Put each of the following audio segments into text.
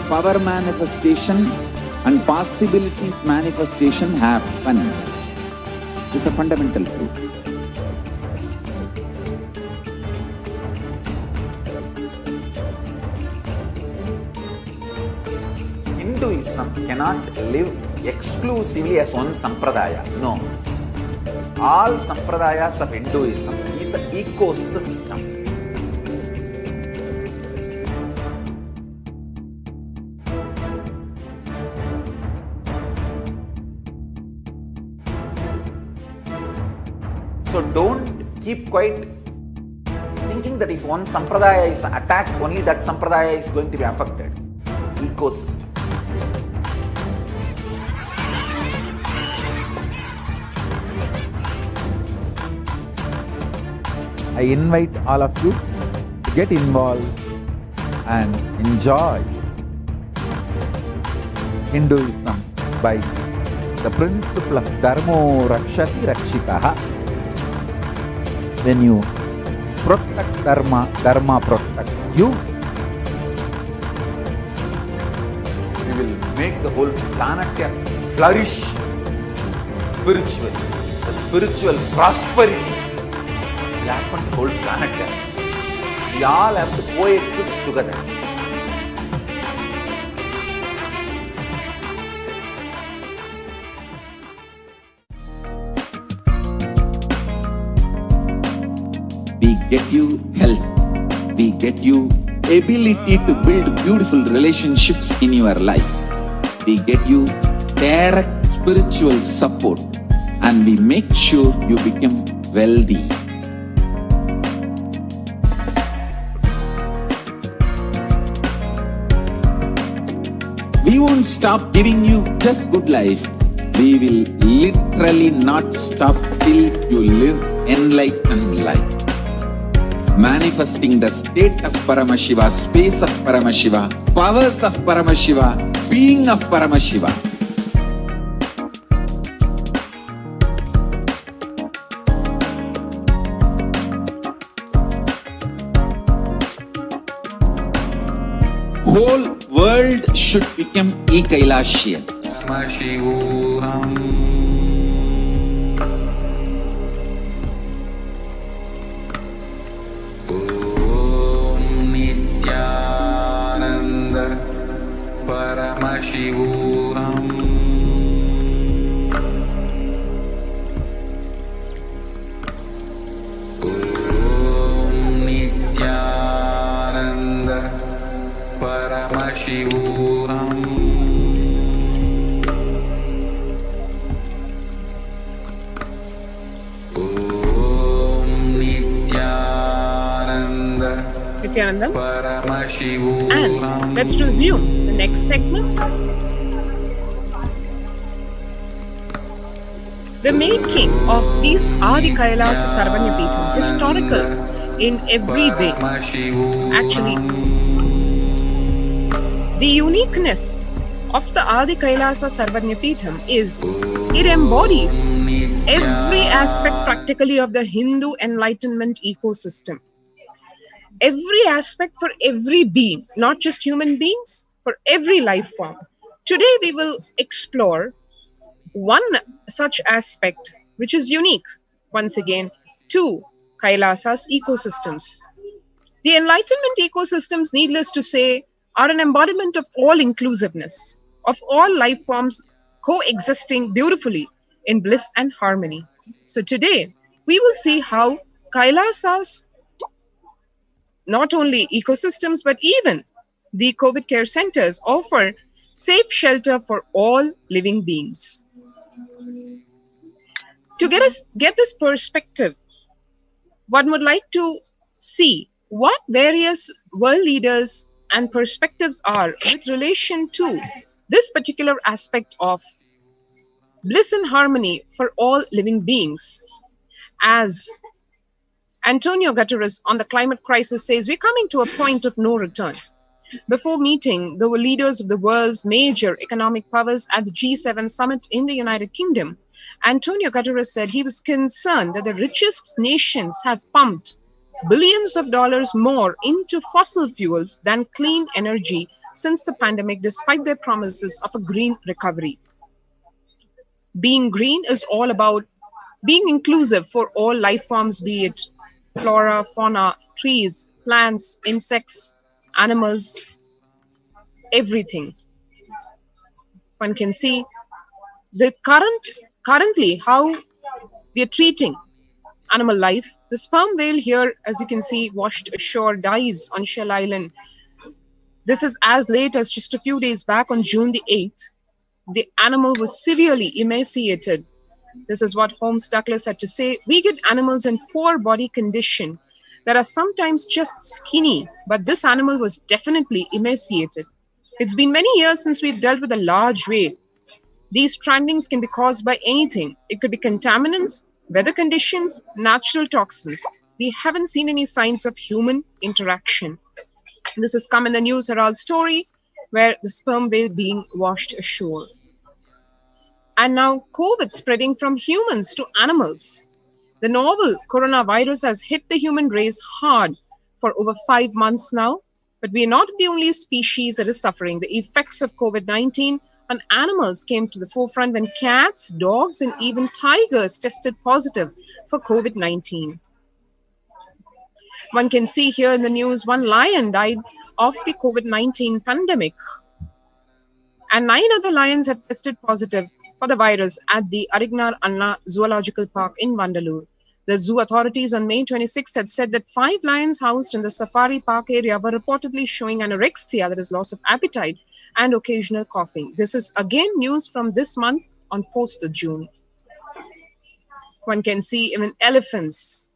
power manifestation and possibilities manifestation happens. This is a fundamental truth. Hinduism cannot live exclusively as one sampradaya. No. All sampradayas of Hinduism is an ecosystem. So don't keep quiet thinking that if one sampradaya is attacked, only that sampradaya is going to be affected. Ecosystem. I invite all of you to get involved and enjoy Hinduism by the principle of Dharmo Rakshati Rakshitaha. When you protect Dharma, Dharma protects you. We will make the whole planet flourish spiritually. The spiritual prosperity will happen to the whole planet. We all have to coexist together. We get you health. We get you ability to build beautiful relationships in your life. We get you direct spiritual support, and we make sure you become wealthy. We won't stop giving you just good life. We will literally not stop till you live enlightened life. Manifesting the state of Paramashiva, space of Paramashiva, powers of Paramashiva, being of Paramashiva. Whole world should become Kailasian. Paramashivoham. Nithyananda Paramashivoham. Nithyananda Paramashivoham. Nithyananda. And let's resume the next segment. The making of these Adi Kailasa Sarvanyapitham, historical in every way. Actually, the uniqueness of the Adi Kailasa Sarvanyapitham is it embodies every aspect practically of the Hindu enlightenment ecosystem. Every aspect for every being, not just human beings, for every life form. Today we will explore one such aspect which is unique, once again, to Kailasa's ecosystems. The enlightenment ecosystems, needless to say, are an embodiment of all inclusiveness, of all life forms coexisting beautifully in bliss and harmony. So today we will see how Kailasa's not only ecosystems, but even the COVID care centers offer safe shelter for all living beings. To get this perspective, one would like to see what various world leaders and perspectives are with relation to this particular aspect of bliss and harmony for all living beings. As Antonio Guterres on the climate crisis says, we're coming to a point of no return. Before meeting the leaders of the world's major economic powers at the G7 summit in the United Kingdom, Antonio Guterres said he was concerned that the richest nations have pumped billions of dollars more into fossil fuels than clean energy since the pandemic, despite their promises of a green recovery. Being green is all about being inclusive for all life forms, be it flora, fauna, trees, plants, insects, animals, everything. One can see the currently how we are treating animal life. The sperm whale here, as you can see, washed ashore, dies on Shell Island. This is as late as just a few days back on June the 8th. The animal was severely emaciated. This is what Holmes Douglas had to say. We get animals in poor body condition that are sometimes just skinny, but this animal was definitely emaciated. It's been many years since we've dealt with a large whale. These strandings can be caused by anything. It could be contaminants, weather conditions, natural toxins. We haven't seen any signs of human interaction. This has come in the News Herald story where the sperm whale being washed ashore. And now COVID spreading from humans to animals. The novel coronavirus has hit the human race hard for over 5 months now, but we are not the only species that is suffering. The effects of COVID-19 on animals came to the forefront when cats, dogs, and even tigers tested positive for COVID-19. One can see here in the news, one lion died of the COVID-19 pandemic, and 9 other lions have tested positive for the virus at the Arignar Anna Zoological Park in Vandalur. The zoo authorities on May 26th had said that 5 lions housed in the safari park area were reportedly showing anorexia, that is loss of appetite, and occasional coughing. This is again news from this month on 4th of June. One can see even elephants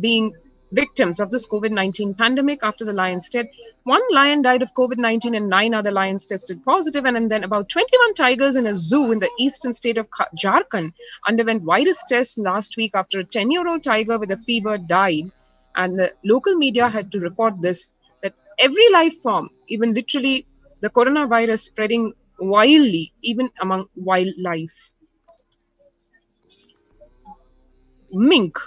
being victims of this COVID-19 pandemic after the lion's death. 1 lion died of COVID-19 and 9 other lions tested positive, and then about 21 tigers in a zoo in the eastern state of Jharkhand underwent virus tests last week after a 10-year-old tiger with a fever died. And the local media had to report this, that every life form, even literally the coronavirus spreading wildly, even among wildlife. Mink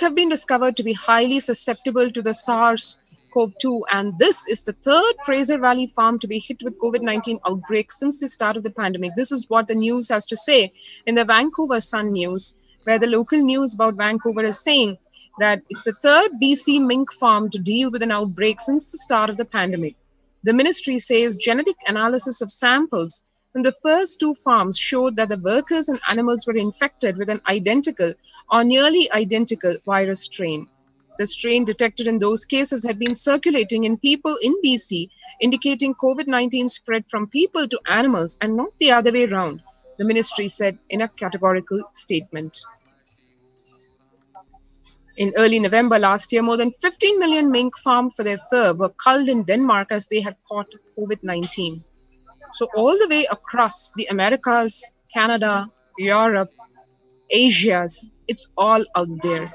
have been discovered to be highly susceptible to the SARS-CoV-2, and this is the 3rd Fraser Valley farm to be hit with COVID-19 outbreak since the start of the pandemic. This is what the news has to say in the Vancouver Sun News, where the local news about Vancouver is saying that it's the 3rd BC mink farm to deal with an outbreak since the start of the pandemic. The ministry says genetic analysis of samples from the first 2 farms showed that the workers and animals were infected with an identical or nearly identical virus strain. The strain detected in those cases had been circulating in people in BC, indicating COVID-19 spread from people to animals and not the other way around, the ministry said in a categorical statement. In early November last year, more than 15 million mink farmed for their fur were culled in Denmark as they had caught COVID-19. So all the way across the Americas, Canada, Europe, Asia's, it's all out there.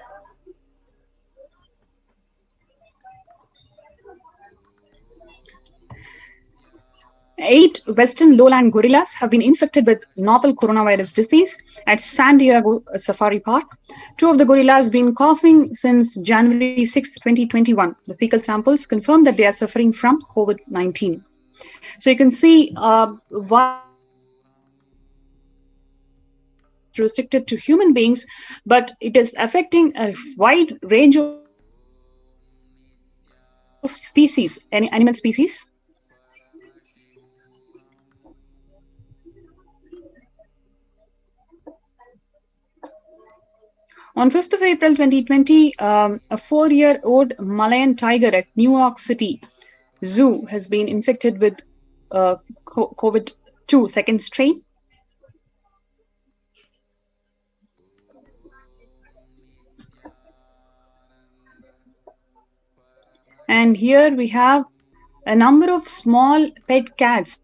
Eight Western lowland gorillas have been infected with novel coronavirus disease at San Diego Safari Park. 2 of the gorillas have been coughing since January 6, 2021. The fecal samples confirm that they are suffering from COVID-19. So you can see why restricted to human beings, but it is affecting a wide range of species, animal species. On 5th of April 2020, a 4-year-old Malayan tiger at New York City Zoo has been infected with COVID-2 second strain. And here we have a number of small pet cats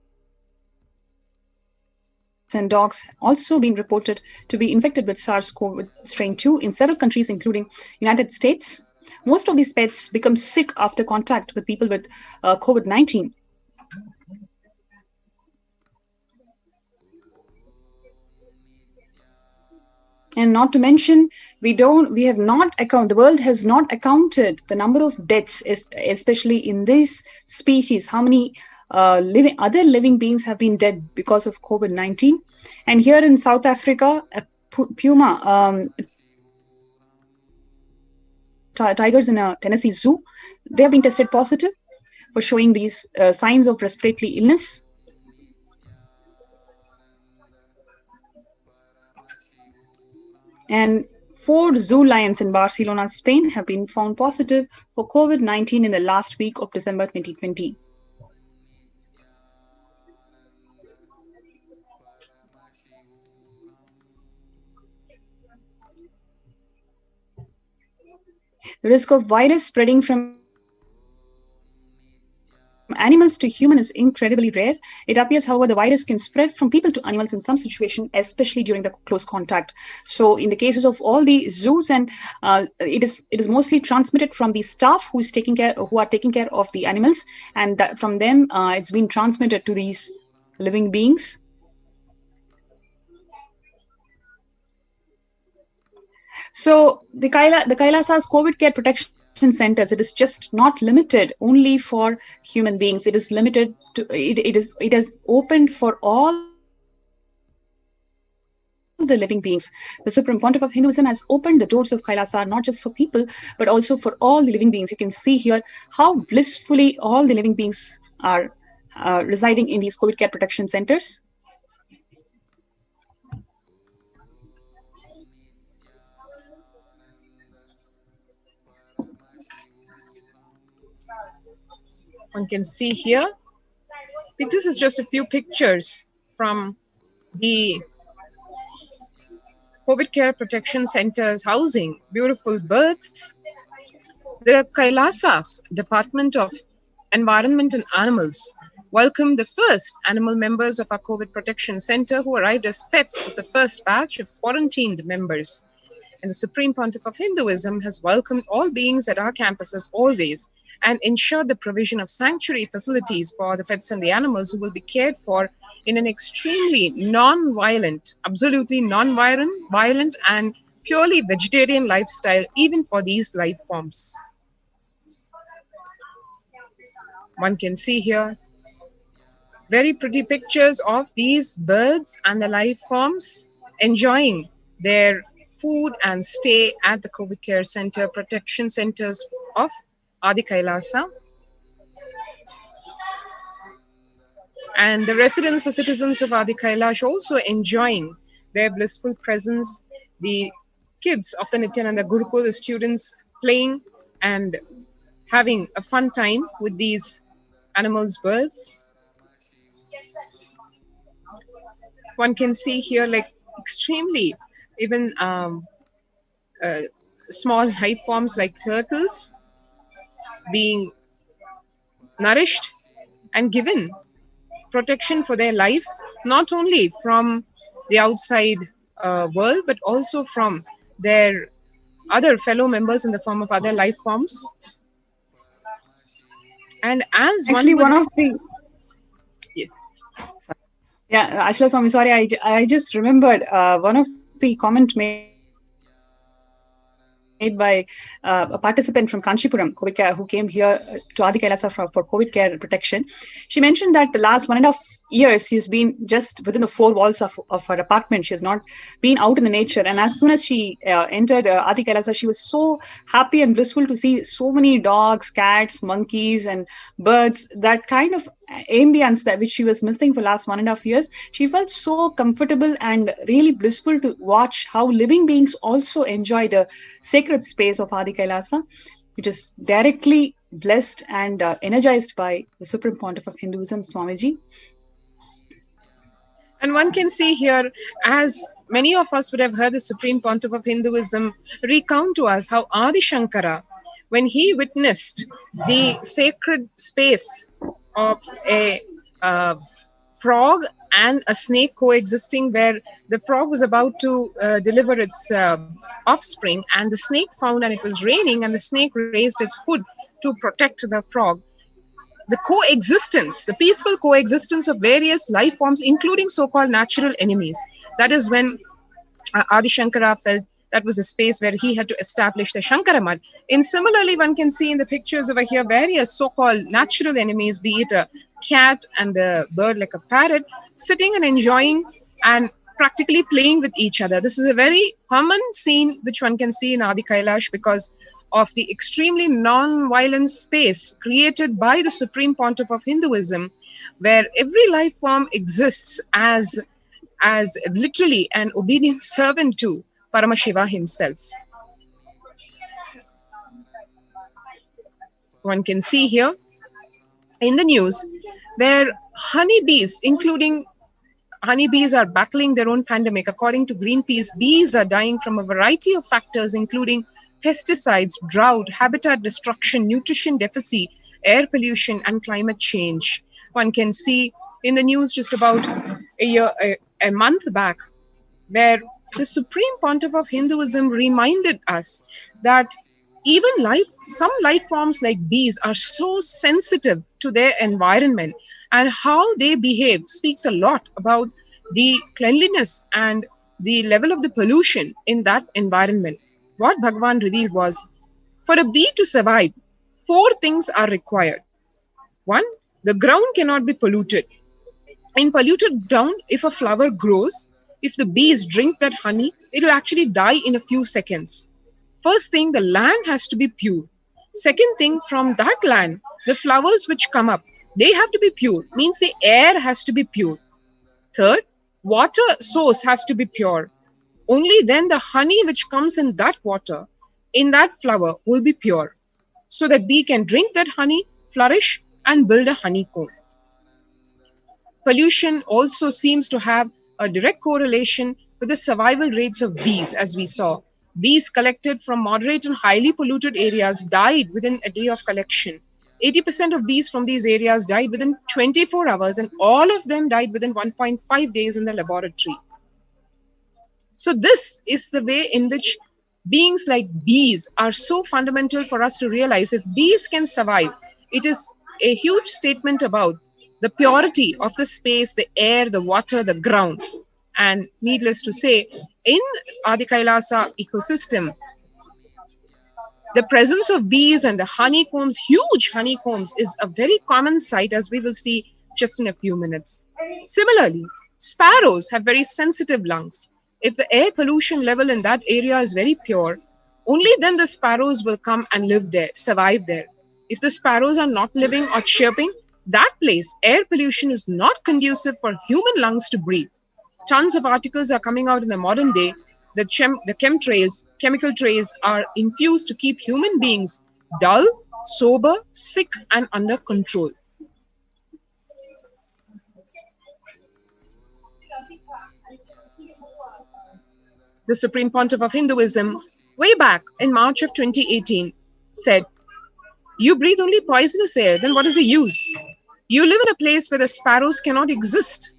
and dogs also being reported to be infected with SARS-CoV strain 2 in several countries, including United States. Most of these pets become sick after contact with people with COVID-19. And not to mention, the world has not accounted the number of deaths, especially in this species, how many other living beings have been dead because of COVID-19. And here in South Africa, a puma, tigers in a Tennessee zoo, they have been tested positive for showing these signs of respiratory illness. And 4 zoo lions in Barcelona, Spain have been found positive for COVID-19 in the last week of December 2020. The risk of virus spreading from animals to human is incredibly rare. It appears, however, the virus can spread from people to animals in some situations, especially during the close contact. So in the cases of all the zoos, and it is mostly transmitted from the staff who are taking care of the animals, and that from them it's been transmitted to these living beings. So the Kailasa's COVID care protection centers, it is just not limited only for human beings. It is limited to it is opened for all the living beings. The Supreme Pontiff of Hinduism has opened the doors of Kailasa not just for people but also for all the living beings. You can see here how blissfully all the living beings are residing in these COVID care protection centers. One can see here, I think this is just a few pictures from the COVID care protection centers housing beautiful birds. The Kailasa's Department of Environment and Animals welcomed the first animal members of our COVID protection center who arrived as pets of the first batch of quarantined members. And the Supreme Pontiff of Hinduism has welcomed all beings at our campuses always, and ensured the provision of sanctuary facilities for the pets and the animals who will be cared for in an extremely non-violent, absolutely non-violent and purely vegetarian lifestyle, even for these life forms. One can see here very pretty pictures of these birds and the life forms enjoying their food and stay at the COVID care center, protection centers of Adi Kailasa. And the residents, the citizens of Adi Kailash also enjoying their blissful presence. The kids of the Nithyananda Gurukul, the students playing and having a fun time with these animals, birds. One can see here like extremely even small life forms like turtles being nourished and given protection for their life, not only from the outside world, but also from their other fellow members in the form of other life forms. And as actually one of the yes, yeah, Ashla Swami, sorry, I just remembered one of the comment made by a participant from Kanchipuram, COVID care, who came here to Adi Kailasa for COVID care protection. She mentioned that the last 1.5 years she's been just within the 4 walls of her apartment. She has not been out in the nature. And as soon as she entered Adi Kailasa, she was so happy and blissful to see so many dogs, cats, monkeys, and birds. That kind of ambience that which she was missing for last 1.5 years. She felt so comfortable and really blissful to watch how living beings also enjoy the sacred space of Adi Kailasa, which is directly blessed and energized by the Supreme Pontiff of Hinduism, Swamiji. And one can see here, as many of us would have heard the Supreme Pontiff of Hinduism recount to us how Adi Shankara, when he witnessed the sacred space of a frog and a snake coexisting, where the frog was about to deliver its offspring, and the snake found, and it was raining, and the snake raised its hood to protect the frog. The coexistence, the peaceful coexistence of various life forms, including so-called natural enemies. That is when Adi Shankara felt That was a space where he had to establish the Shankaramat. And similarly, one can see in the pictures over here various so-called natural enemies, be it a cat and a bird like a parrot, sitting and enjoying and practically playing with each other. This is a very common scene which one can see in Adi Kailash because of the extremely non-violent space created by the Supreme Pontiff of Hinduism, where every life form exists as literally an obedient servant to Paramashiva himself. One can see here in the news where honeybees, including honeybees, are battling their own pandemic. According to Greenpeace, bees are dying from a variety of factors, including pesticides, drought, habitat destruction, nutrition deficit, air pollution, and climate change. One can see in the news just about a month back, where the Supreme Pontiff of Hinduism reminded us that even some life forms like bees are so sensitive to their environment, and how they behave speaks a lot about the cleanliness and the level of the pollution in that environment. What Bhagavan revealed was, for a bee to survive, 4 things are required. 1, the ground cannot be polluted. In polluted ground, if a flower grows, if the bees drink that honey, it will actually die in a few seconds. First thing, the land has to be pure. Second thing, from that land, the flowers which come up, they have to be pure, means the air has to be pure. Third, water source has to be pure. Only then the honey which comes in that water, in that flower, will be pure, so that bee can drink that honey, flourish, and build a honeycomb. Pollution also seems to have a direct correlation with the survival rates of bees, as we saw. Bees collected from moderate and highly polluted areas died within a day of collection. 80% of bees from these areas died within 24 hours, and all of them died within 1.5 days in the laboratory. So this is the way in which beings like bees are so fundamental for us to realize. If bees can survive, it is a huge statement about the purity of the space, the air, the water, the ground. And needless to say, in Adi Kailasa ecosystem, the presence of bees and the honeycombs, huge honeycombs, is a very common sight, as we will see just in a few minutes. Similarly, sparrows have very sensitive lungs. If the air pollution level in that area is very pure, only then the sparrows will come and live there, survive there. If the sparrows are not living or chirping, that place, air pollution is not conducive for human lungs to breathe. Tons of articles are coming out in the modern day. The chemtrails, chemical trails, are infused to keep human beings dull, sober, sick, and under control. The Supreme Pontiff of Hinduism, way back in March of 2018, said, "You breathe only poisonous air, then what is the use? You live in a place where the sparrows cannot exist.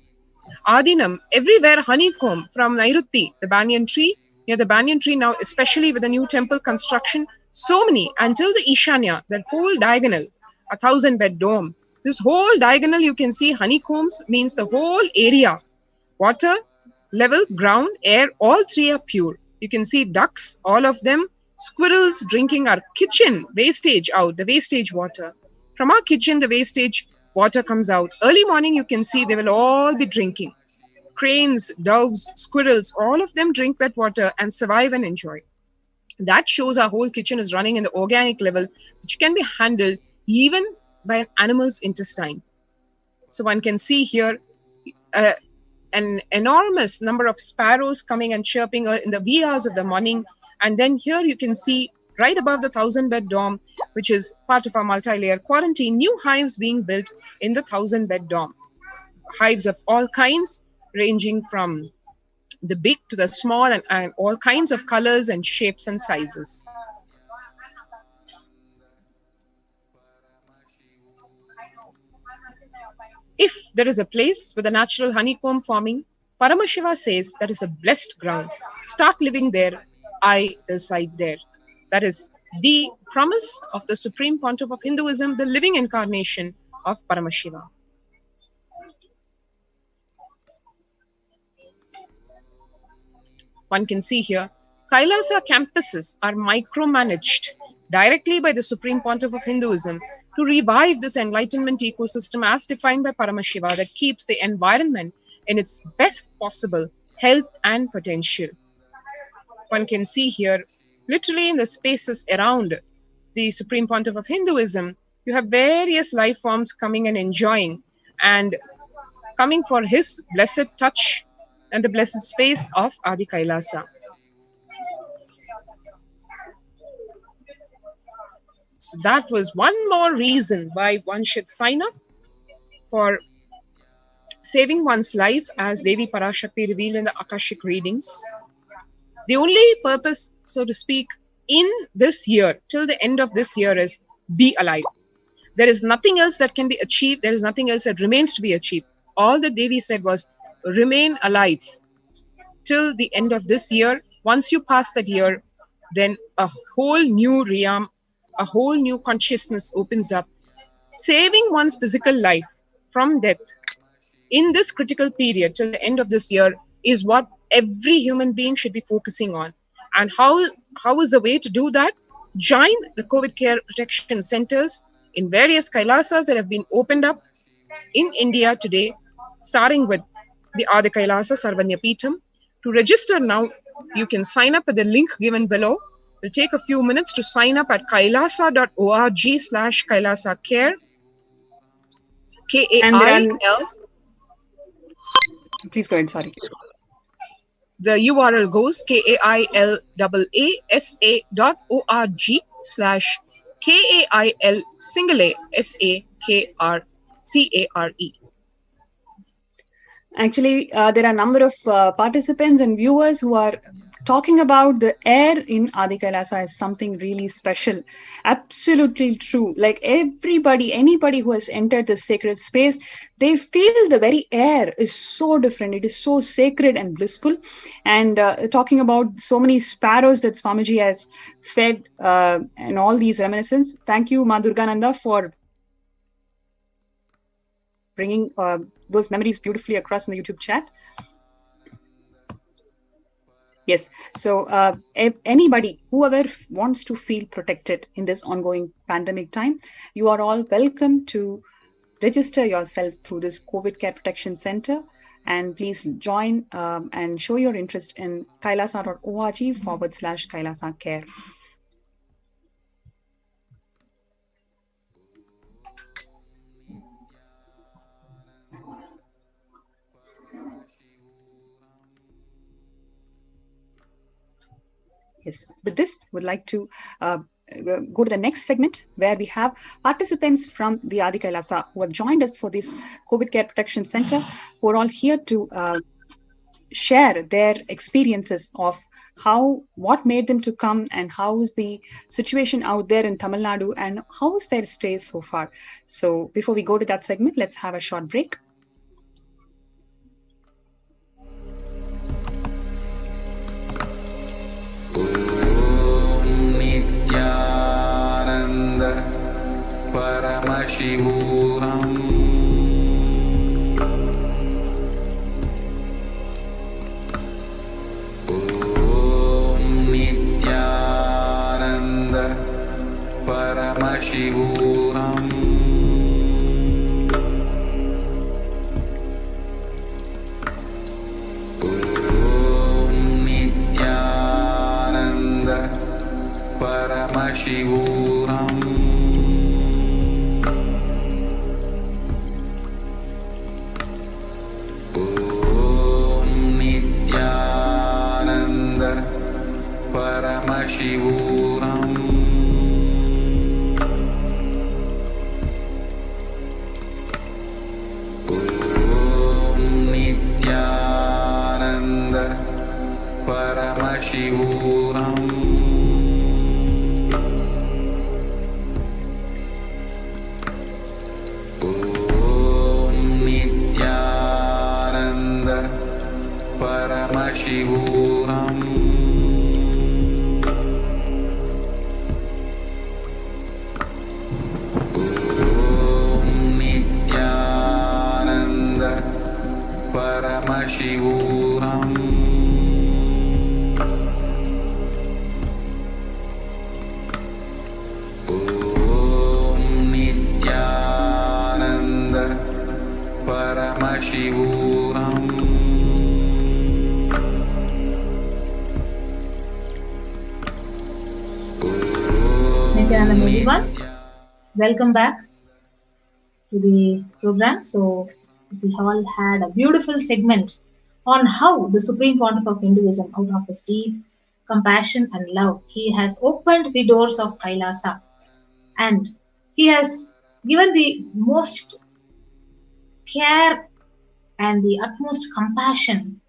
Adinam, everywhere honeycomb, from Nairuti, the banyan tree, near the banyan tree now, especially with the new temple construction, so many, until the Ishanya, that whole diagonal, 1,000-bed dome. This whole diagonal, you can see honeycombs, means the whole area. Water, level, ground, air, all 3 are pure. You can see ducks, all of them, squirrels drinking our kitchen wastage out, the wastage water. From our kitchen, the wastage water comes out. Early morning, you can see they will all be drinking. Cranes, doves, squirrels, all of them drink that water and survive and enjoy. That shows our whole kitchen is running in the organic level, which can be handled even by an animal's intestine. So one can see here an enormous number of sparrows coming and chirping in the wee hours of the morning. And then here you can see right above the 1,000-bed dome, which is part of our multi-layer quarantine, new hives being built in the 1,000-bed dome. Hives of all kinds, ranging from the big to the small, and all kinds of colors and shapes and sizes. If there is a place with a natural honeycomb forming, Paramashiva says that is a blessed ground. Start living there, I reside there. That is the promise of the Supreme Pontiff of Hinduism, the living incarnation of Paramashiva. One can see here, Kailasa campuses are micromanaged directly by the Supreme Pontiff of Hinduism to revive this enlightenment ecosystem as defined by Paramashiva that keeps the environment in its best possible health and potential. One can see here, literally in the spaces around the Supreme Pontiff of Hinduism, you have various life forms coming and enjoying and coming for his blessed touch and the blessed space of Adi Kailasa. So that was one more reason why one should sign up for saving one's life, as Devi Parashakti revealed in the Akashic readings. The only purpose, so to speak, in this year, till the end of this year, is be alive. There is nothing else that can be achieved. There is nothing else that remains to be achieved. All that Devi said was remain alive till the end of this year. Once you pass that year, then a whole new realm, a whole new consciousness opens up. Saving one's physical life from death in this critical period till the end of this year is what every human being should be focusing on. And how is the way to do that? Join the COVID care protection centers in various Kailasas that have been opened up in India today, starting with the Adi Kailasa Sarvanyapeetham. To register now, you can sign up at the link given below. It will take a few minutes to sign up at kailasa.org/Kailasa Care. Kail. Please go ahead, sorry. The URL goes kailasa.org/KAIL_SAKRCARE. Actually, there are a number of participants and viewers who are talking about the air in Adi Kailasa as something really special. Absolutely true. Like anybody who has entered the sacred space, they feel the very air is so different. It is so sacred and blissful. And talking about so many sparrows that Swamiji has fed and all these reminiscences. Thank you, Ma Durgananda, for bringing those memories beautifully across in the YouTube chat. Yes, so anybody, whoever wants to feel protected in this ongoing pandemic time, you are all welcome to register yourself through this COVID Care Protection Center, and please join and show your interest in kailasa.org/Kailasa Care. Yes, with this, would like to go to the next segment where we have participants from the Adi Kailasa who have joined us for this COVID Care Protection Center, who are all here to share their experiences of what made them to come and how is the situation out there in Tamil Nadu and how is their stay so far. So before we go to that segment, let's have a short break. Nithyananda Paramashivoham. Nithyananda Paramashivoham. Paramashivoham. Om Nithyananda Paramashivoham. Om Nithyananda Paramashivoham. Paramashivoham. Om Nithyananda Paramashivoham. Paramashivoham. Nithyananda everyone, welcome back to the program. So we all had a beautiful segment on how the Supreme Pontiff of Hinduism, out of his deep compassion and love, he has opened the doors of Kailasa, and he has given the most care and the utmost compassion,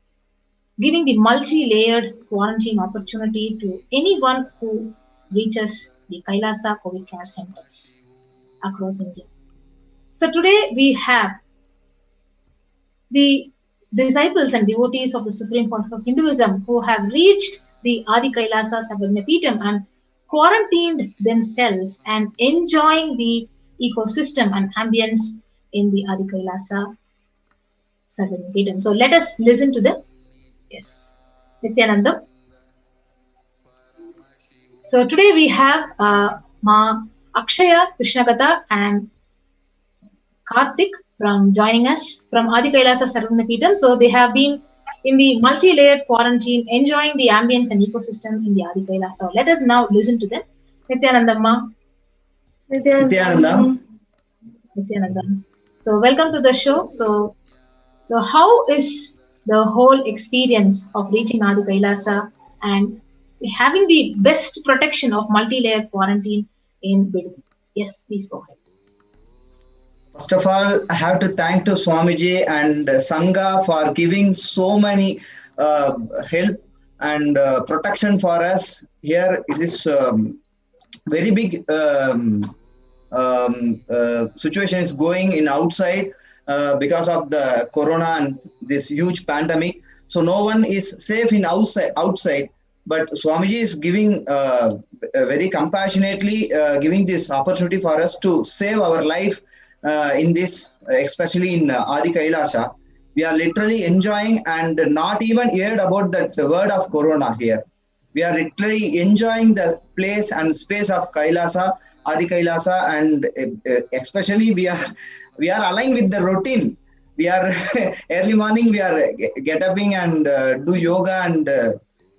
giving the multi-layered quarantine opportunity to anyone who reaches the Kailasa COVID care centers across India. So today we have the disciples and devotees of the Supreme Pontiff of Hinduism who have reached the Adi Kailasa Sarvagnapeetham and quarantined themselves and enjoying the ecosystem and ambience in the Adi Kailasa Sarvagnapeetham. So let us listen to them. Yes. Nithyananda. So today we have Ma Akshaya Krishnagata and Karthik from joining us from Adi Kailasa Sarvagnapeetham. So they have been in the multi-layered quarantine, enjoying the ambience and ecosystem in the Adi Kailasa. So let us now listen to them. Nithyananda Ma. Nithyananda. So welcome to the show. So how is the whole experience of reaching Adi Kailasa and having the best protection of multi-layered quarantine in Bidadi? Yes, please go ahead. First of all, I have to thank to Swamiji and Sangha for giving so many help and protection for us. Here it is very big situation is going in outside because of the corona and this huge pandemic. So no one is safe in outside. But Swamiji is giving very compassionately giving this opportunity for us to save our life in this, especially in Adi Kailasa. We are literally enjoying and not even heard about the word of corona here. We are literally enjoying the place and space of Kailasa, Adi Kailasa, and especially we are aligned with the routine. We are early morning. We are get upping and do yoga, and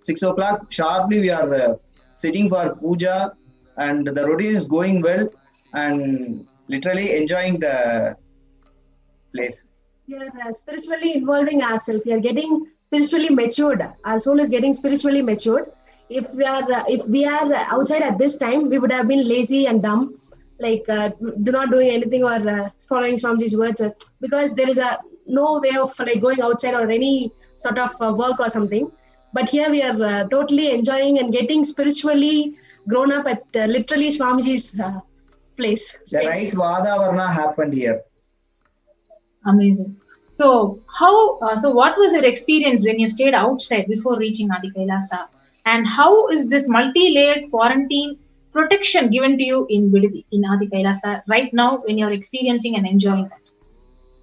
6 o'clock sharply we are sitting for puja, and the routine is going well and literally enjoying the place. We are spiritually involving ourselves. We are getting spiritually matured. Our soul is getting spiritually matured. If we are outside at this time, we would have been lazy and dumb, like do not doing anything or following Swamiji's words, because there is no way of like going outside or any sort of work or something. But here we are totally enjoying and getting spiritually grown up at literally Swamiji's place. The right Vadavarna happened here. Amazing. So what was your experience when you stayed outside before reaching Adi Kailasa? And how is this multi-layered quarantine protection given to you in Bidadi, in Adi Kailasa right now when you're experiencing and enjoying that?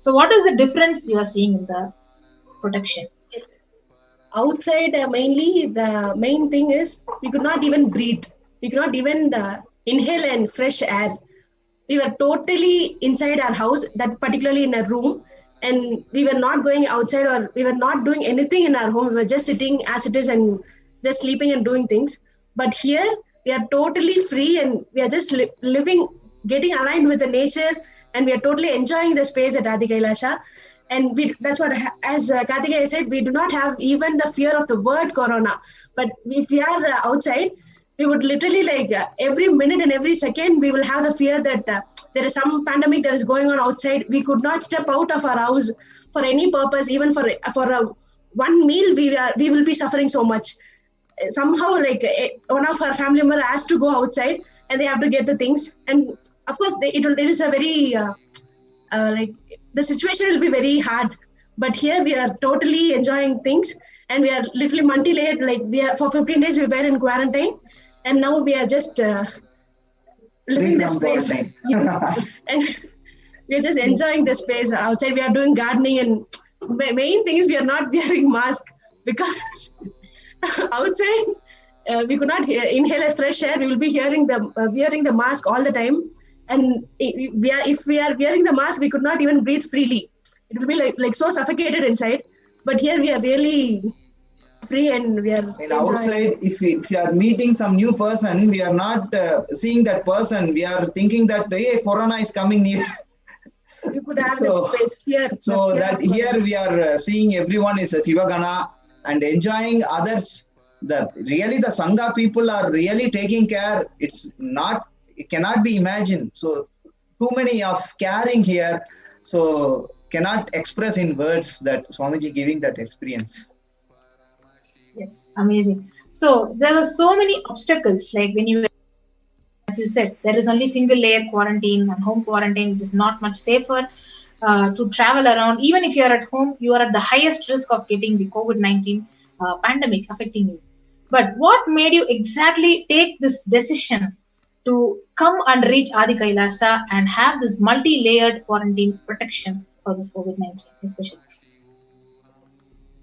So what is the difference you are seeing in the protection? Yes. Outside, mainly the main thing is we could not even breathe. We could not even inhale and fresh air. We were totally inside our house, that particularly in a room, and we were not going outside or we were not doing anything in our home. We were just sitting as it is and just sleeping and doing things. But here we are totally free and we are just living, getting aligned with the nature, and we are totally enjoying the space at Adi Kailasa. And that's what, as Karthikeya said, we do not have even the fear of the word corona. But if we are outside, we would literally like every minute and every second, we will have the fear that there is some pandemic that is going on outside. We could not step out of our house for any purpose, even for one meal, we will be suffering so much. Somehow, like one of our family members has to go outside and they have to get the things. And of course, it is a very, like the situation will be very hard. But here we are totally enjoying things and we are literally multi-layered. Like we are, for 15 days we were in quarantine. And now we are just living the space. Yes. And we are just enjoying the space outside. We are doing gardening, and main thing is we are not wearing mask because outside we could not inhale a fresh air. We will be wearing the mask all the time. And if we are wearing the mask, we could not even breathe freely. It will be like so suffocated inside. But here we are really free and we are And outside, if you are meeting some new person, we are not seeing that person. We are thinking that, hey, Corona is coming near. You could have So- that space here. So that here we are seeing everyone is a Sivagana and enjoying others. Really the Sangha people are really taking care. It cannot be imagined. So too many of caring here. So cannot express in words that Swamiji giving that experience. Yes, amazing. So there were so many obstacles, like when you, as you said, there is only single layer quarantine and home quarantine, which is not much safer to travel around. Even if you are at home, you are at the highest risk of getting the COVID-19 pandemic affecting you. But what made you exactly take this decision to come and reach Adi Kailasa and have this multi-layered quarantine protection for this COVID-19 especially?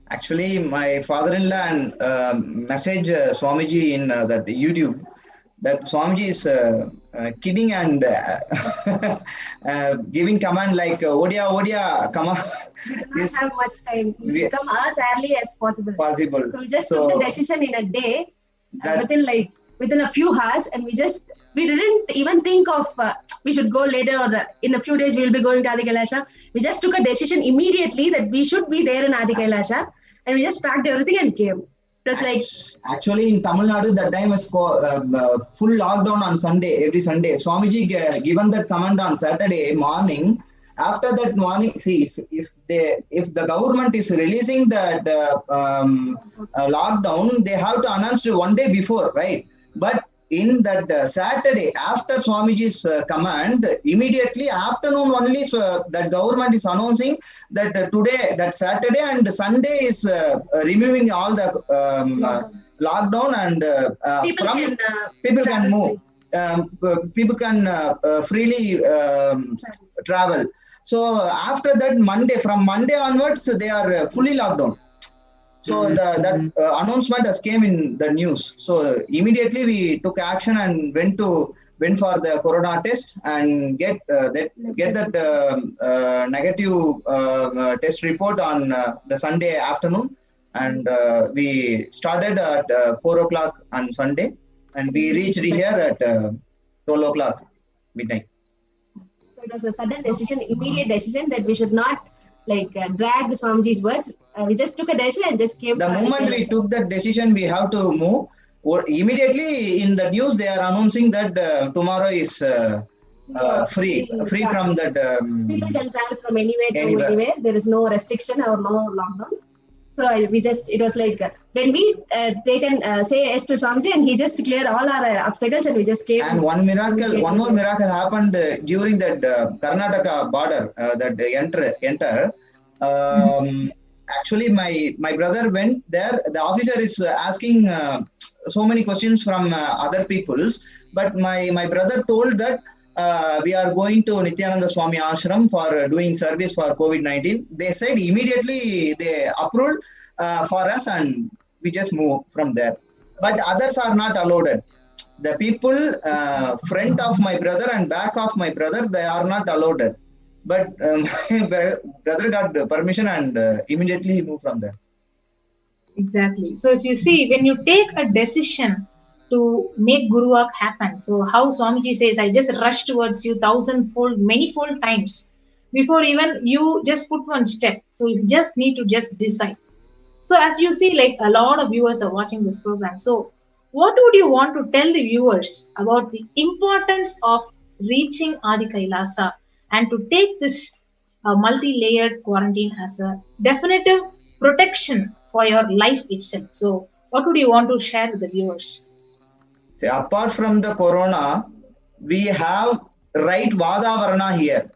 Actually, my father-in-law and message Swamiji in that YouTube that Swamiji is kidding and giving command like Odia, come on. We do not have much time. We should come as early as possible. So we just took the decision in a day, within a few hours, and we didn't even think of we should go later or in a few days we will be going to Adi Kailasa. We just took a decision immediately that we should be there in Adi Kailasa, and we just packed everything and came. It was like actually in Tamil Nadu that time was full lockdown on Sunday, every Sunday. Swamiji given that command on Saturday morning. After that morning, see if the government is releasing that lockdown, they have to announce one day before, right? But in that Saturday, after Swamiji's command, immediately afternoon only that government is announcing that today, that Saturday and Sunday is removing all the lockdown and people can move. People can freely travel. So after that from Monday onwards, they are fully locked down. So that announcement has came in the news. So immediately we took action and went for the corona test and get that negative test report on the Sunday afternoon. And we started at 4 o'clock on Sunday, and we reached here at 12 o'clock midnight. So it was a sudden decision, immediate decision that we should not drag Swamiji's words. We just took a decision and just came. The moment we took that decision, we have to move. Immediately in the news, they are announcing that tomorrow is free from that. People can travel from anywhere to anywhere. There is no restriction or no lockdowns. So it was like then they can say yes to Swamiji, and he just cleared all our obstacles, and we just came. And one more miracle happened during that Karnataka border that enter. Actually, my brother went there. The officer is asking so many questions from other peoples, but my brother told that we are going to Nithyananda Swami Ashram for doing service for COVID-19. They said immediately they approved for us, and we just move from there. But others are not allowed. The people front of my brother and back of my brother, they are not allowed. But my brother got permission and immediately he moved from there. Exactly. So if you see, when you take a decision to make Guru work happen, so how Swamiji says, I just rush towards you thousandfold, manyfold times before even you just put one step. So you just need to just decide. So as you see, like a lot of viewers are watching this program. So what would you want to tell the viewers about the importance of reaching Adi Kailasa and to take this multi-layered quarantine as a definitive protection for your life itself? So what would you want to share with the viewers? See, apart from the corona, we have right Vadavarana here.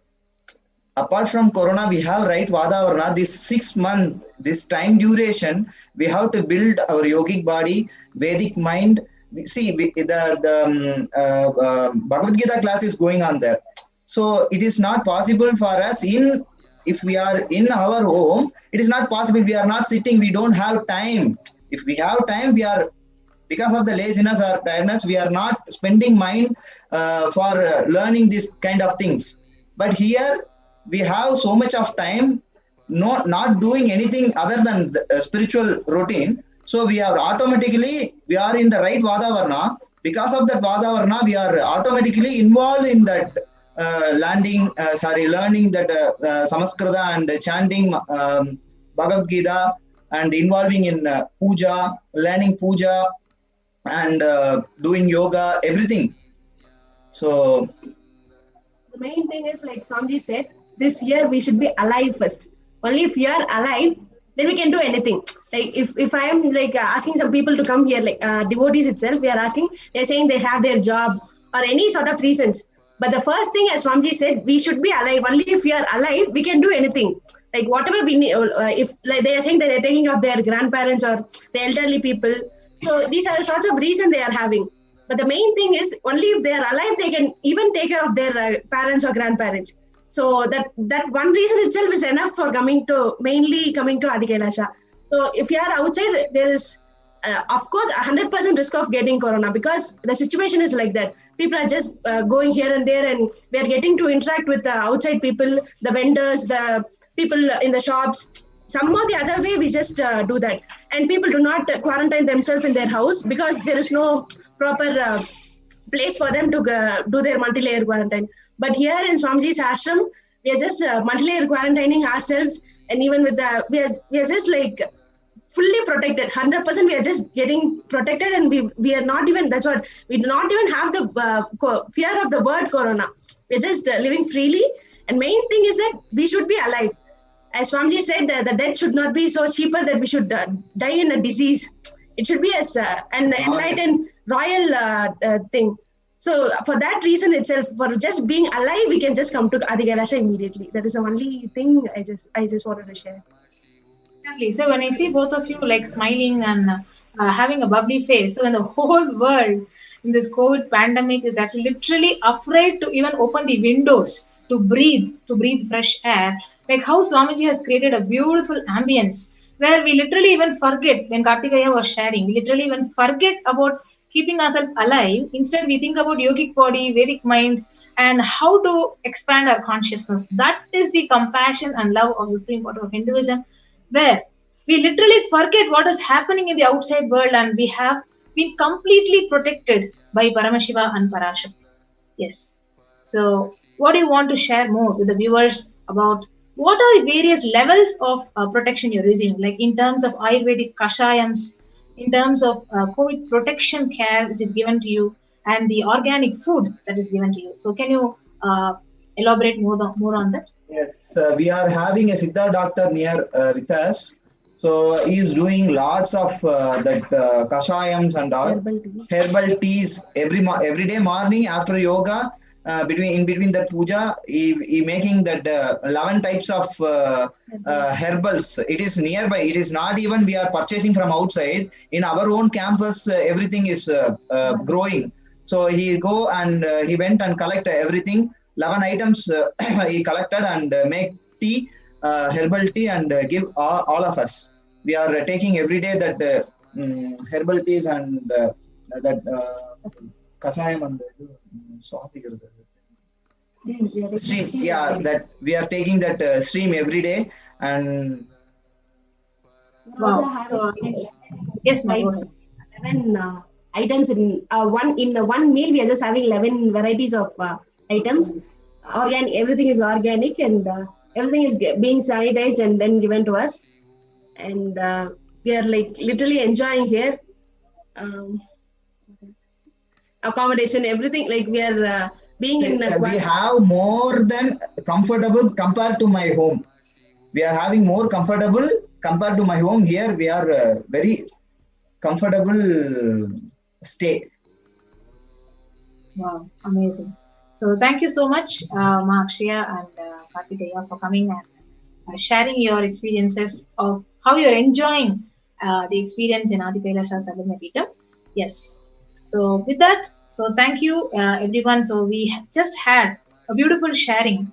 Apart from corona, we have right Vadavarana. This 6 month, this time duration, we have to build our yogic body, Vedic mind. See, the Bhagavad Gita class is going on there. So it is not possible for us if we are in our home, it is not possible. We are not sitting. We don't have time. If we have time, because of the laziness or tiredness, we are not spending mind for learning this kind of things. But here we have so much of time. not doing anything other than the, spiritual routine. So we are in the right Vadavarna. Because of that Vadavarna, we are automatically involved in that learning that Samaskrita and chanting Bhagavad Gita and involving in puja, learning puja and doing yoga, everything. So the main thing is, like Swamiji said, this year we should be alive first. Only if you are alive, then we can do anything. Like if I am like asking some people to come here, like devotees itself, we are asking, they're saying they have their job or any sort of reasons. But the first thing, as Swamiji said, we should be alive. Only if we are alive, we can do anything. Like whatever we need, if like they are saying that they're taking of their grandparents or the elderly people. So these are the sorts of reasons they are having. But the main thing is, only if they are alive, they can even take care of their parents or grandparents. So that one reason itself is enough for mainly coming to Adi Kailasa. So if you are outside, there is, of course, 100% risk of getting corona, because the situation is like that. People are just going here and there, and we are getting to interact with the outside people, the vendors, the people in the shops. Some or the other way, we just do that. And people do not quarantine themselves in their house because there is no proper place for them to do their multi-layer quarantine. But here in Swamiji's ashram, we are just multi-layer quarantining ourselves, and even with we are just like fully protected. 100% we are just getting protected, and we are not even, that's what, we do not even have the fear of the word corona. We are just living freely. And main thing is that we should be alive. As Swamiji said, the death should not be so cheaper that we should die in a disease. It should be as an enlightened royal thing. So for that reason itself, for just being alive, we can just come to Adi Kailasa immediately. That is the only thing I just wanted to share. Exactly. So when I see both of you like smiling and having a bubbly face, so when the whole world in this COVID pandemic is actually literally afraid to even open the windows to breathe fresh air, like how Swamiji has created a beautiful ambience where we literally even forget, when Kartikeya was sharing, we literally even forget about keeping ourselves alive. Instead, we think about yogic body, Vedic mind, and how to expand our consciousness. That is the compassion and love of the Supreme Portal of Hinduism, where we literally forget what is happening in the outside world, and we have been completely protected by Paramashiva and Parashakti. Yes. So, what do you want to share more with the viewers about what are the various levels of protection you're receiving, like in terms of Ayurvedic Kashayams, in terms of COVID protection care which is given to you, and the organic food that is given to you? So can you elaborate more on that? Yes, we are having a Siddha doctor near with us. So he is doing lots of that kashayams and all herbal teas every day morning after yoga. In between that puja, he making that 11 types of herbals. It is nearby. It is not even we are purchasing from outside. In our own campus, everything is growing. So he go and he went and collect everything. 11 items he collected and make tea, herbal tea, and give all of us. We are taking every day that herbal teas and that kasayam and stream. Yeah, that we are taking that stream every day. And wow. So yes, ma'am. 11 items in one meal. We are just having 11 varieties of items. Organic, everything is organic, and everything is being sanitized and then given to us. And we are like literally enjoying here. Accommodation, everything, like we are being in. We have more than comfortable compared to my home. We are having more comfortable compared to my home. Here we are very comfortable stay. Wow, amazing. So thank you so much, Ma Akshaya and Kartikeya, for coming and sharing your experiences of how you're enjoying the experience in Adi Kailasa Sarvanya. Yes. So with that, so thank you everyone. So we just had a beautiful sharing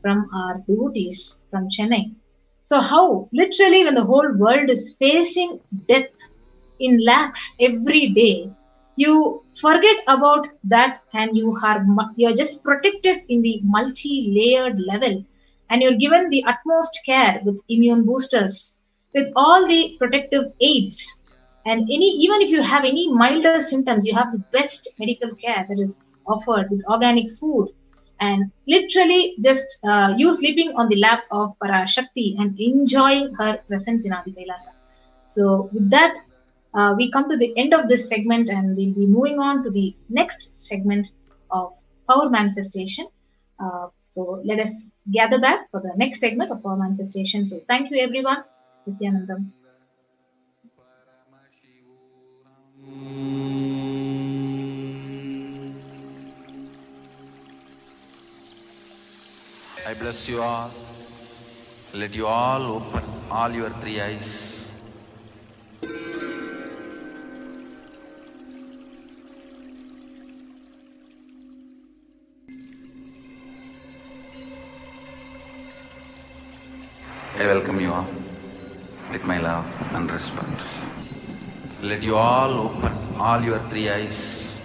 from our devotees from Chennai. So how literally when the whole world is facing death in lakhs every day, you forget about that, and you're just protected in the multi-layered level and you're given the utmost care with immune boosters, with all the protective aids, and even if you have any milder symptoms, you have the best medical care that is offered with organic food, and literally just you sleeping on the lap of Parashakti and enjoying her presence in Adi Kailasa. So with that, we come to the end of this segment, and we'll be moving on to the next segment of power manifestation. So let us gather back for the next segment of power manifestation. So thank you everyone. Nithyanandam. I bless you all. Let you all open all your three eyes. I welcome you all with my love and respect. Let you all open all your three eyes.